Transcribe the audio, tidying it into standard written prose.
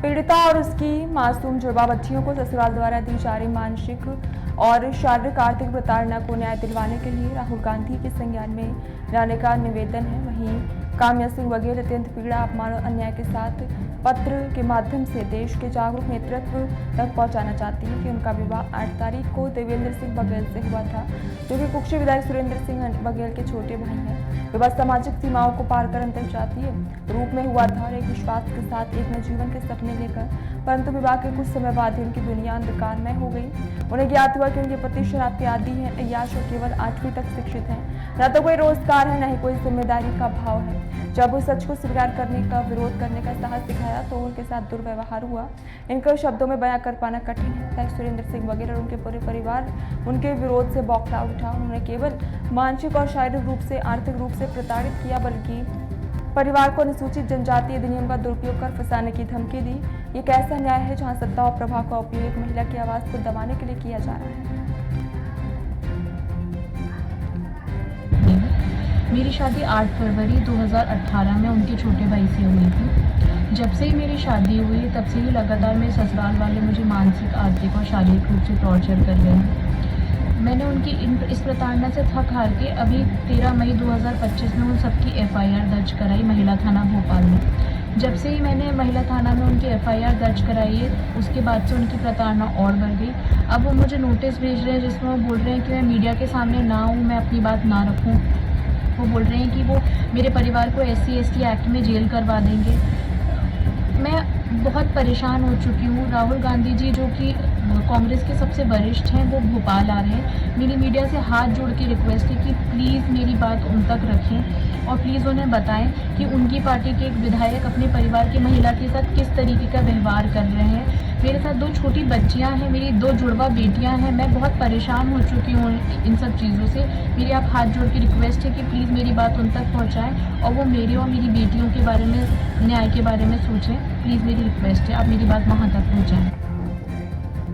पीड़िता और उसकी मासूम जुड़वा बच्चियों को ससुराल द्वारा दी जा रही मानसिक और शारीरिक आर्थिक प्रताड़ना को न्याय दिलवाने के लिए राहुल गांधी के संज्ञान में लाने का निवेदन है। वहीं काम्या सिंह बघेल अत्यंत पीड़ा, अपमान और अन्याय के साथ पत्र के माध्यम से देश के जागरूक नेतृत्व तक पहुंचाना चाहती है कि उनका विवाह 8 तारीख को देवेंद्र सिंह बघेल से हुआ था, जो कि कुक्षी विधायक सुरेंद्र सिंह बघेल के छोटे भाई हैं। विवाह सामाजिक सीमाओं को पार कर अंतर्जातीय रूप में हुआ था और एक विश्वास के साथ एक नए जीवन के सपने लेकर, परंतु विवाह के कुछ समय बाद ही उनकी दुनिया अंधकारमय हो गई। उन्हें ज्ञात हुआ कि उनके पति शराब के आदी हैं, अय्याश और केवल 8वीं तक शिक्षित हैं। न तो कोई रोजगार है, न ही कोई जिम्मेदारी का भाव है। जब उस सच को स्वीकार करने का, विरोध करने का साहस दिखाया तो उनके साथ दुर्व्यवहार हुआ। इनको शब्दों में बयां कर पाना कठिन है। सुरेंद्र सिंह बघेल और उनके पूरे परिवार उनके विरोध से बौखला उठा। उन्होंने केवल मानसिक और शारीरिक रूप से, आर्थिक रूप से प्रताड़ित किया, बल्कि परिवार को अनुसूचित जनजाति अधिनियम का दुरुपयोग कर फंसाने की धमकी दी। ये कैसा न्याय है जहां सत्ता और प्रभाव का उपयोग एक महिला की आवाज को दबाने के लिए किया जा रहा है। मेरी शादी 8 फरवरी 2018 में उनके छोटे भाई से हुई थी। जब से ही मेरी शादी हुई तब से ही लगातार मेरे ससुराल वाले मुझे मानसिक, आर्थिक और शारीरिक रूप से टॉर्चर कर रहे हैं। मैंने उनकी इस प्रताड़ना से थक हार के अभी 13 मई 2025 में उन सबकी FIR दर्ज कराई महिला थाना भोपाल में। जब से ही मैंने महिला थाना में उनकी FIR दर्ज कराई है, उसके बाद से उनकी प्रताड़ना और बढ़ गई। अब वो मुझे नोटिस भेज रहे हैं जिसमें वो बोल रहे हैं कि मैं मीडिया के सामने ना हूँ, मैं अपनी बात ना रखूँ। वो बोल रहे हैं कि वो मेरे परिवार को SC/ST एक्ट में जेल करवा देंगे। मैं बहुत परेशान हो चुकी हूँ। राहुल गांधी जी, जो कि कांग्रेस के सबसे वरिष्ठ हैं, वो भोपाल आ रहे हैं। मेरी मीडिया से हाथ जोड़ के रिक्वेस्ट है कि प्लीज़ मेरी बात उन तक रखें और प्लीज़ उन्हें बताएं कि उनकी पार्टी के एक विधायक अपने परिवार की महिला के साथ किस तरीके का व्यवहार कर रहे हैं। मेरे साथ 2 छोटी बच्चियां हैं, मेरी 2 जुड़वा बेटियां हैं। मैं बहुत परेशान हो चुकी हूँ इन सब चीज़ों से। मेरी आप हाथ जोड़ के रिक्वेस्ट है कि प्लीज़ मेरी बात उन तक पहुँचाएँ और वो मेरी और मेरी बेटियों के बारे में, न्याय के बारे में सोचें। प्लीज़ मेरी रिक्वेस्ट है, आप मेरी बात वहाँ तक पहुँचाएँ।